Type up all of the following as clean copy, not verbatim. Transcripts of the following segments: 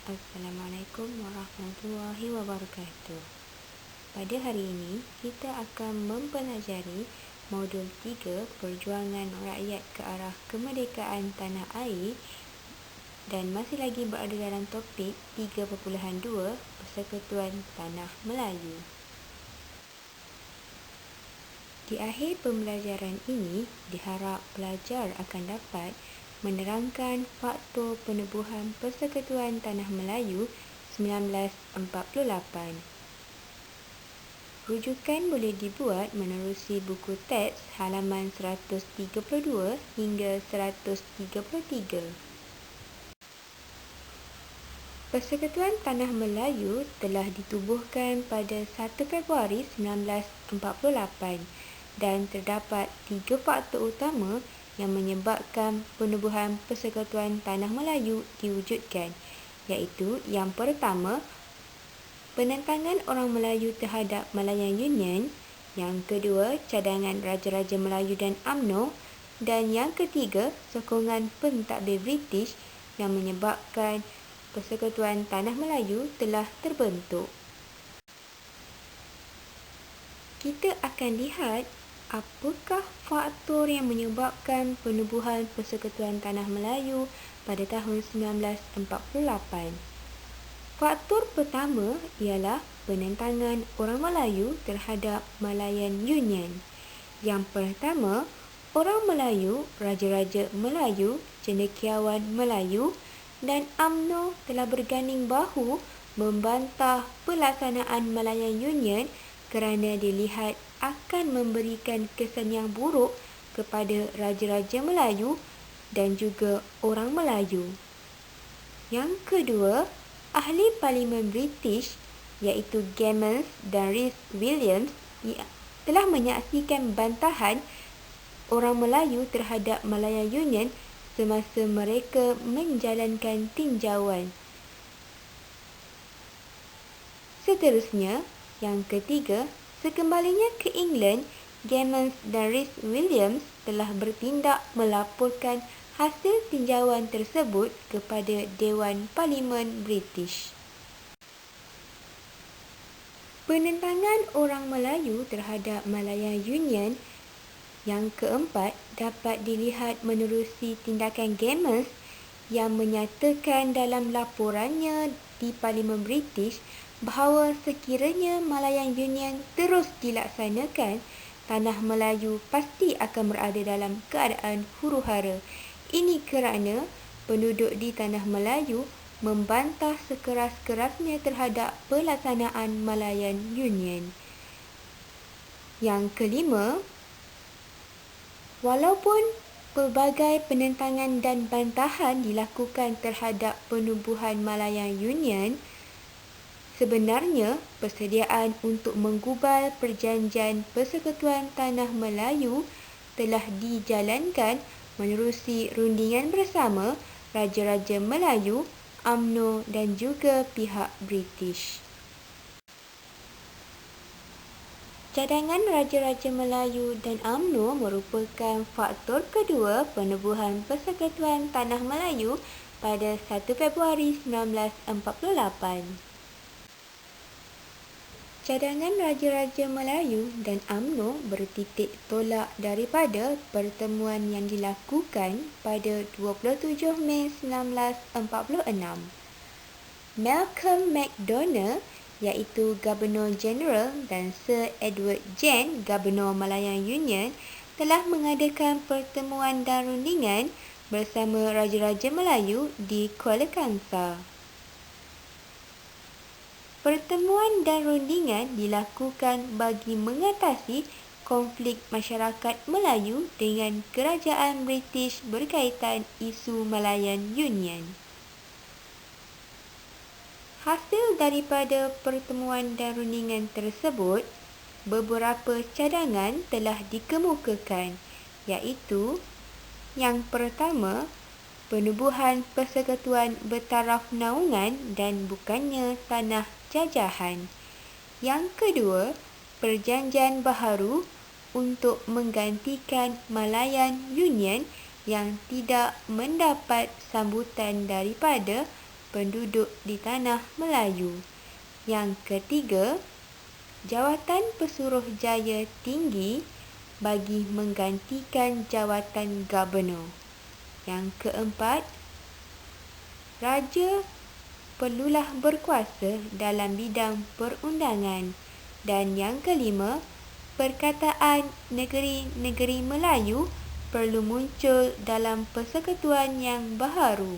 Assalamualaikum warahmatullahi wabarakatuh. Pada hari ini, kita akan mempelajari modul 3 Perjuangan Rakyat ke arah Kemerdekaan Tanah Air dan masih lagi berada dalam topik 3.2 Persekutuan Tanah Melayu. Di akhir pembelajaran ini, diharap pelajar akan dapat menerangkan faktor penubuhan Persekutuan Tanah Melayu 1948. Rujukan boleh dibuat menerusi buku teks halaman 132 hingga 133. Persekutuan Tanah Melayu telah ditubuhkan pada 1 Februari 1948 dan terdapat 3 faktor utama yang menyebabkan penubuhan Persekutuan Tanah Melayu diwujudkan, iaitu yang pertama, penentangan orang Melayu terhadap Malayan Union, yang kedua, cadangan Raja-Raja Melayu dan UMNO, dan yang ketiga, sokongan pentadbir British yang menyebabkan Persekutuan Tanah Melayu telah terbentuk. Kita akan lihat apakah faktor yang menyebabkan penubuhan Persekutuan Tanah Melayu pada tahun 1948. Faktor pertama ialah penentangan orang Melayu terhadap Malayan Union. Yang pertama, orang Melayu, Raja-Raja Melayu, Cendekiawan Melayu dan UMNO telah berganding bahu membantah pelaksanaan Malayan Union kerana dilihat akan memberikan kesan yang buruk kepada Raja-Raja Melayu dan juga orang Melayu. Yang kedua, ahli Parlimen British iaitu Gemens dan Rhys-Williams telah menyaksikan bantahan orang Melayu terhadap Malayan Union semasa mereka menjalankan tinjauan. Seterusnya, yang ketiga, sekembalinya ke England, Gemens dan Rhys-Williams telah bertindak melaporkan hasil tinjauan tersebut kepada Dewan Parlimen British. Penentangan orang Melayu terhadap Malayan Union yang keempat dapat dilihat menerusi tindakan Gemens yang menyatakan dalam laporannya di Parlimen British bahawa sekiranya Malayan Union terus dilaksanakan, Tanah Melayu pasti akan berada dalam keadaan huru-hara. Ini kerana penduduk di Tanah Melayu membantah sekeras-kerasnya terhadap pelaksanaan Malayan Union. Yang kelima, walaupun pelbagai penentangan dan bantahan dilakukan terhadap penubuhan Malayan Union, sebenarnya persediaan untuk menggubal perjanjian Persekutuan Tanah Melayu telah dijalankan menerusi rundingan bersama Raja-Raja Melayu, UMNO dan juga pihak British. Cadangan Raja-Raja Melayu dan UMNO merupakan faktor kedua penubuhan Persekutuan Tanah Melayu pada 1 Februari 1948. Cadangan Raja-Raja Melayu dan UMNO bertitik tolak daripada pertemuan yang dilakukan pada 27 Mei 1946. Malcolm Macdonald iaitu Gubernur Jeneral dan Sir Edward Gen, Gubernur Malayan Union, telah mengadakan pertemuan dan rundingan bersama Raja-Raja Melayu di Kuala Kangsar. Pertemuan dan rundingan dilakukan bagi mengatasi konflik masyarakat Melayu dengan kerajaan British berkaitan isu Malayan Union. Hasil daripada pertemuan dan rundingan tersebut, beberapa cadangan telah dikemukakan, iaitu yang pertama, penubuhan persekutuan bertaraf naungan dan bukannya tanah jajahan. Yang kedua, perjanjian baharu untuk menggantikan Malayan Union yang tidak mendapat sambutan daripada penduduk di tanah Melayu. Yang ketiga, jawatan Pesuruhjaya Tinggi bagi menggantikan jawatan Gubernur. Yang keempat, Raja perlulah berkuasa dalam bidang perundangan. Dan yang kelima, perkataan negeri-negeri Melayu perlu muncul dalam persekutuan yang baharu.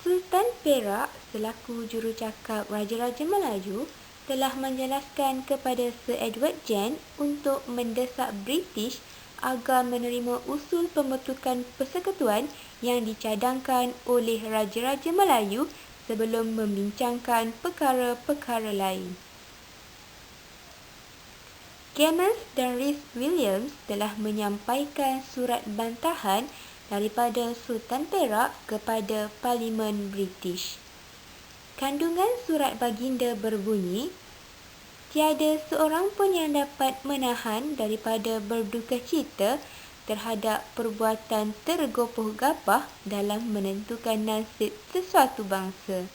Sultan Perak selaku jurucakap Raja-Raja Melayu telah menjelaskan kepada Sir Edward Gen untuk mendesak British agar menerima usul pembentukan persekutuan yang dicadangkan oleh Raja-Raja Melayu sebelum membincangkan perkara-perkara lain. Gemens dan Rhys-Williams telah menyampaikan surat bantahan daripada Sultan Perak kepada Parlimen British. Kandungan surat baginda berbunyi, tiada seorang pun yang dapat menahan daripada berduka cita terhadap perbuatan tergopoh gabah dalam menentukan nasib sesuatu bangsa.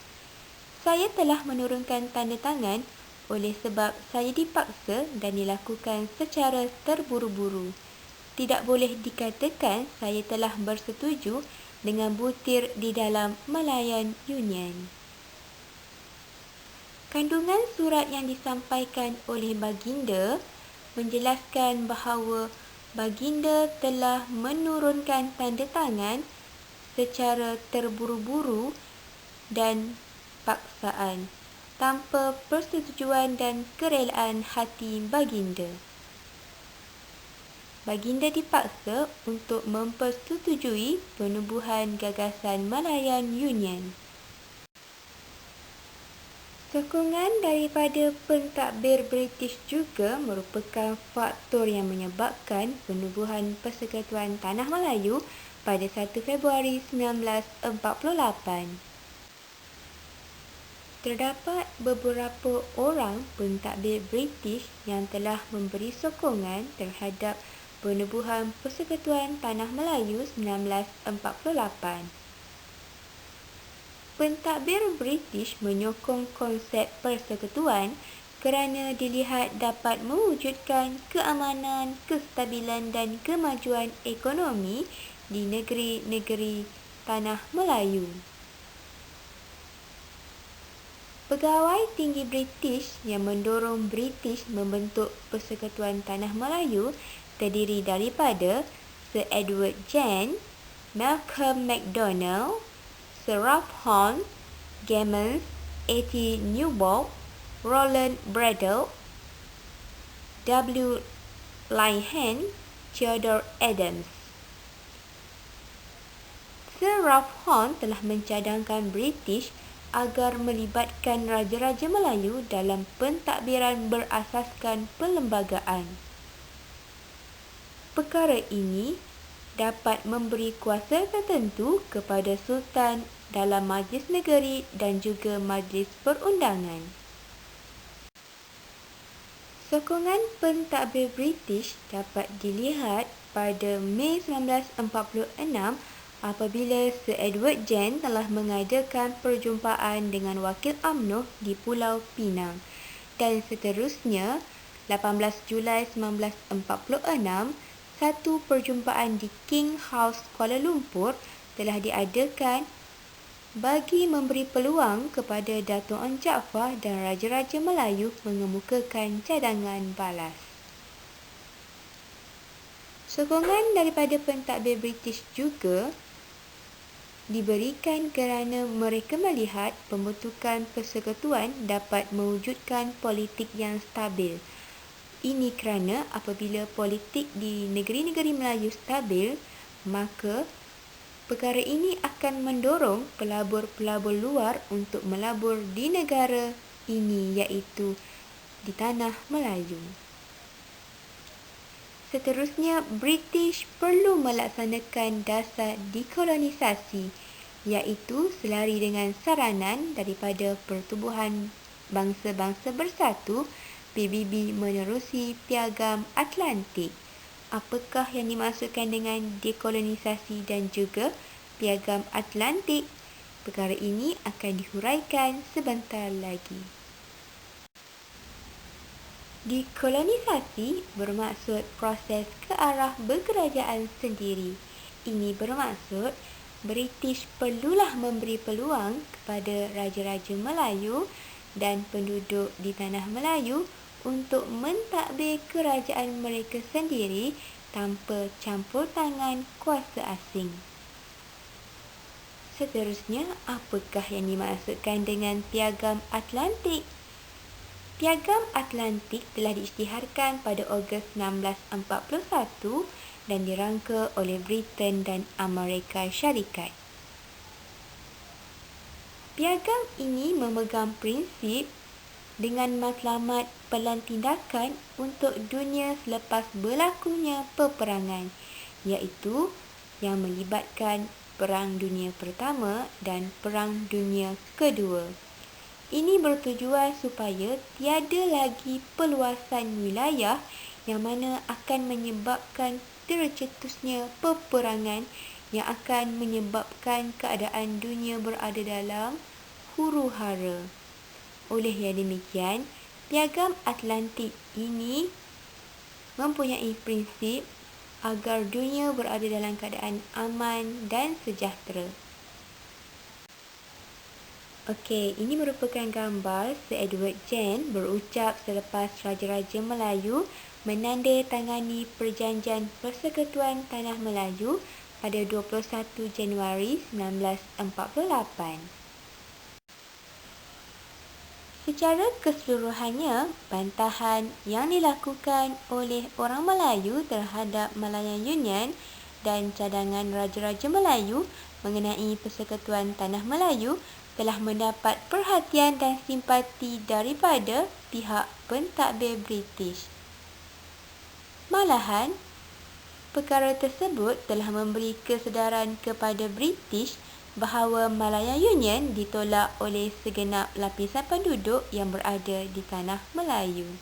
Saya telah menurunkan tanda tangan oleh sebab saya dipaksa dan dilakukan secara terburu-buru. Tidak boleh dikatakan saya telah bersetuju dengan butir di dalam Malayan Union. Kandungan surat yang disampaikan oleh baginda menjelaskan bahawa baginda telah menurunkan tanda tangan secara terburu-buru dan paksaan tanpa persetujuan dan kerelaan hati baginda. Baginda dipaksa untuk mempersetujui penubuhan gagasan Malayan Union. Sokongan daripada pentadbir British juga merupakan faktor yang menyebabkan penubuhan Persekutuan Tanah Melayu pada 1 Februari 1948. Terdapat beberapa orang pentadbir British yang telah memberi sokongan terhadap penubuhan Persekutuan Tanah Melayu 1948. Pentadbir British menyokong konsep persekutuan kerana dilihat dapat mewujudkan keamanan, kestabilan dan kemajuan ekonomi di negeri-negeri Tanah Melayu. Pegawai tinggi British yang mendorong British membentuk Persekutuan Tanah Melayu terdiri daripada Sir Edward Gen, Malcolm MacDonald, Sir Ralph Horn, Gemens, A.T. Newbold, Roland Bradel, W. Lyhan, Theodore Adams. Sir Ralph Horn telah mencadangkan British agar melibatkan Raja-Raja Melayu dalam pentadbiran berasaskan perlembagaan. Perkara ini dapat memberi kuasa tertentu kepada Sultan dalam Majlis Negeri dan juga Majlis Perundangan. Sokongan pentadbir British dapat dilihat pada Mei 1946 apabila Sir Edward Gen telah mengadakan perjumpaan dengan Wakil UMNO di Pulau Pinang, dan seterusnya 18 Julai 1946 satu perjumpaan di King House Kuala Lumpur telah diadakan bagi memberi peluang kepada Dato' Onn Jaafar dan Raja-Raja Melayu mengemukakan cadangan balas. Sokongan daripada pentadbir British juga diberikan kerana mereka melihat pembentukan persekutuan dapat mewujudkan politik yang stabil. Ini kerana apabila politik di negeri-negeri Melayu stabil, maka perkara ini akan mendorong pelabur-pelabur luar untuk melabur di negara ini, iaitu di Tanah Melayu. Seterusnya, British perlu melaksanakan dasar dekolonisasi, iaitu selari dengan saranan daripada Pertubuhan Bangsa-Bangsa Bersatu PBB menerusi Piagam Atlantik. Apakah yang dimaksudkan dengan dekolonisasi dan juga Piagam Atlantik. Perkara ini akan dihuraikan sebentar lagi. Dekolonisasi bermaksud proses ke arah berkerajaan sendiri. Ini bermaksud British perlulah memberi peluang kepada raja-raja Melayu dan penduduk di tanah Melayu untuk mentadbir kerajaan mereka sendiri tanpa campur tangan kuasa asing. Seterusnya, apakah yang dimaksudkan dengan Piagam Atlantik? Piagam Atlantik telah diisytiharkan pada Ogos 1641 dan dirangka oleh Britain dan Amerika Syarikat. Piagam ini memegang prinsip dengan matlamat pelan tindakan untuk dunia selepas berlakunya peperangan, iaitu yang melibatkan Perang Dunia Pertama dan Perang Dunia Kedua. Ini bertujuan supaya tiada lagi perluasan wilayah yang mana akan menyebabkan tercetusnya peperangan yang akan menyebabkan keadaan dunia berada dalam huru-hara. Oleh yang demikian, Piagam Atlantik ini mempunyai prinsip agar dunia berada dalam keadaan aman dan sejahtera. Okey, ini merupakan gambar Sir Edward Gen berucap selepas Raja-Raja Melayu menandatangani Perjanjian Persekutuan Tanah Melayu pada 21 Januari 1948. Secara keseluruhannya, bantahan yang dilakukan oleh orang Melayu terhadap Malayanian dan cadangan Raja-Raja Melayu mengenai Persekutuan Tanah Melayu telah mendapat perhatian dan simpati daripada pihak pentadbir British. Malahan, perkara tersebut telah memberi kesedaran kepada British bahawa Malayanian ditolak oleh segenap lapisan penduduk yang berada di tanah Melayu.